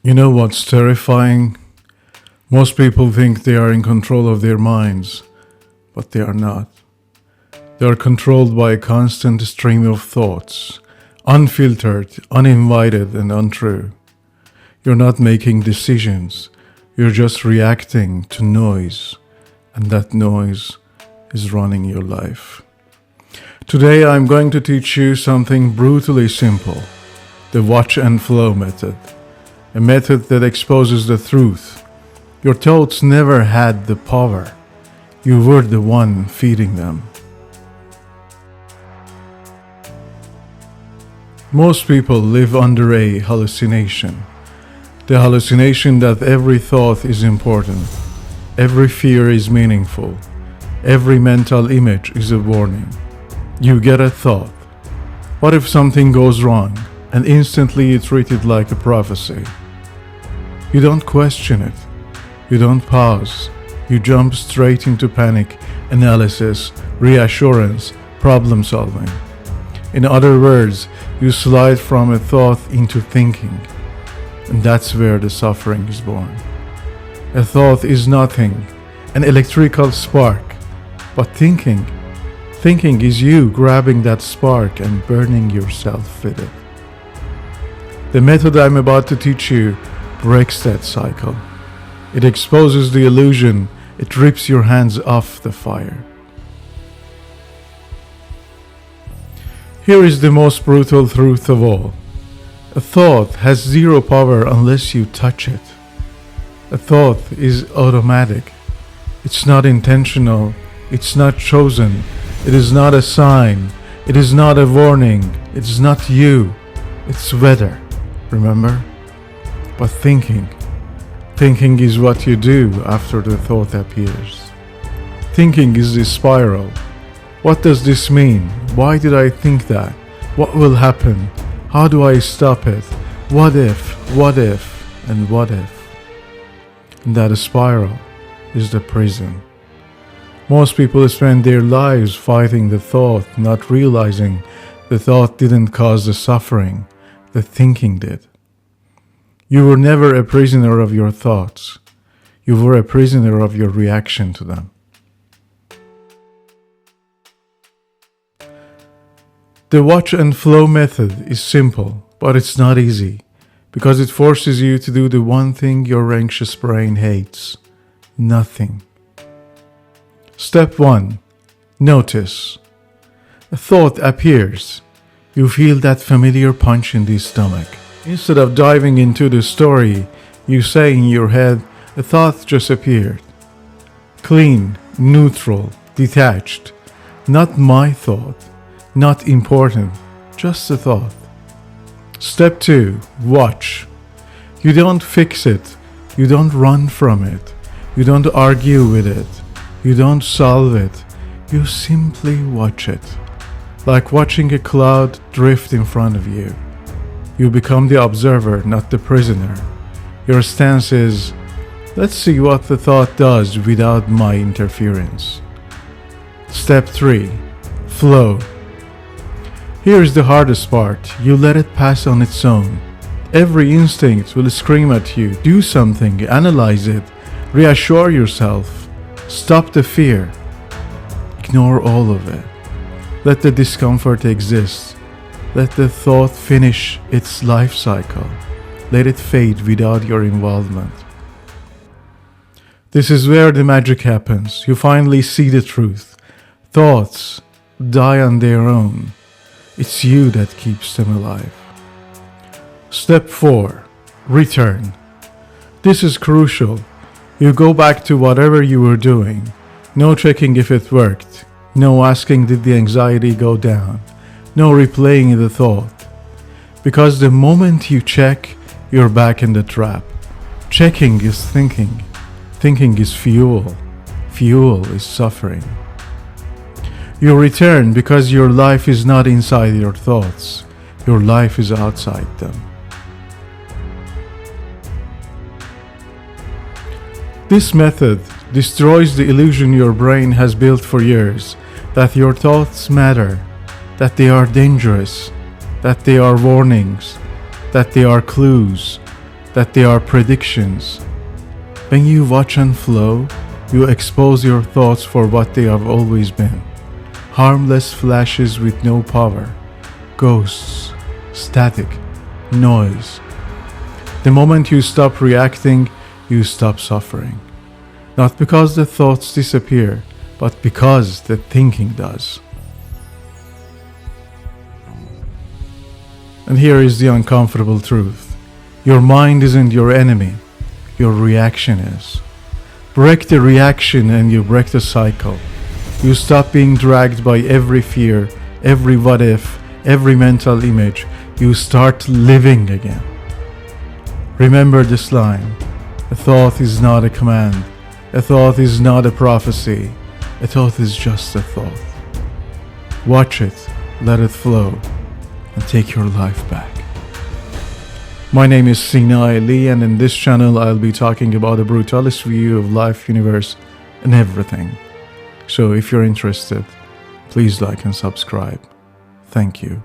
You know what's terrifying? Most people think they are in control of their minds, but they are not. They are controlled by a constant stream of thoughts, unfiltered, uninvited, and untrue. You're not making decisions, you're just reacting to noise, and that noise is running your life. Today I'm going to teach you something brutally simple, the watch and flow method. A method that exposes the truth. Your thoughts never had the power. You were the one feeding them. Most people live under a hallucination. The hallucination that every thought is important, every fear is meaningful, every mental image is a warning. You get a thought. What if something goes wrong? And instantly you treat it like a prophecy. You don't question it. You don't pause. You jump straight into panic, analysis, reassurance, problem solving. In other words, you slide from a thought into thinking. And that's where the suffering is born. A thought is nothing, an electrical spark. But thinking is you grabbing that spark and burning yourself with it. The method I'm about to teach you breaks that cycle. It exposes the illusion. It rips your hands off the fire. Here is the most brutal truth of all. A thought has zero power unless you touch it. A thought is automatic. It's not intentional. It's not chosen. It is not a sign. It is not a warning. It's not you. It's weather. Remember? But thinking is what you do after the thought appears. Thinking is the spiral. What does this mean? Why did I think that? What will happen? How do I stop it? What if, and what if? And that spiral is the prison. Most people spend their lives fighting the thought, not realizing the thought didn't cause the suffering, the thinking did. You were never a prisoner of your thoughts. You were a prisoner of your reaction to them. The watch and flow method is simple, but it's not easy, because it forces you to do the one thing your anxious brain hates: nothing. Step 1. Notice. A thought appears. You feel that familiar punch in the stomach. Instead of diving into the story, you say in your head, a thought just appeared. Clean, neutral, detached. Not my thought. Not important. Just a thought. Step 2. Watch. You don't fix it. You don't run from it. You don't argue with it. You don't solve it. You simply watch it. Like watching a cloud drift in front of you. You become the observer, not the prisoner. Your stance is, let's see what the thought does without my interference. Step 3. Flow. Here's the hardest part. You let it pass on its own. Every instinct will scream at you. Do something, analyze it, reassure yourself. Stop the fear. Ignore all of it. Let the discomfort exist. Let the thought finish its life cycle. Let it fade without your involvement. This is where the magic happens. You finally see the truth. Thoughts die on their own. It's you that keeps them alive. Step 4. Return. This is crucial. You go back to whatever you were doing. No checking if it worked. No asking did the anxiety go down. No replaying the thought. Because the moment you check, you're back in the trap. Checking is thinking. Thinking is fuel. Fuel is suffering. You return because your life is not inside your thoughts. Your life is outside them. This method destroys the illusion your brain has built for years that your thoughts matter, that they are dangerous, that they are warnings, that they are clues. that they are predictions. When you watch and flow, you expose your thoughts for what they have always been. Harmless flashes with no power, ghosts, static, noise. The moment you stop reacting, you stop suffering. Not because the thoughts disappear, but because the thinking does. And here is the uncomfortable truth. Your mind isn't your enemy, your reaction is. Break the reaction and you break the cycle. You stop being dragged by every fear, every what if, every mental image. You start living again. Remember this line. A thought is not a command. A thought is not a prophecy. A thought is just a thought. Watch it, let it flow, and take your life back. My name is Sinai Lee, and in this channel I'll be talking about a brutalist view of life, universe, and everything. So if you're interested, please like and subscribe. Thank you.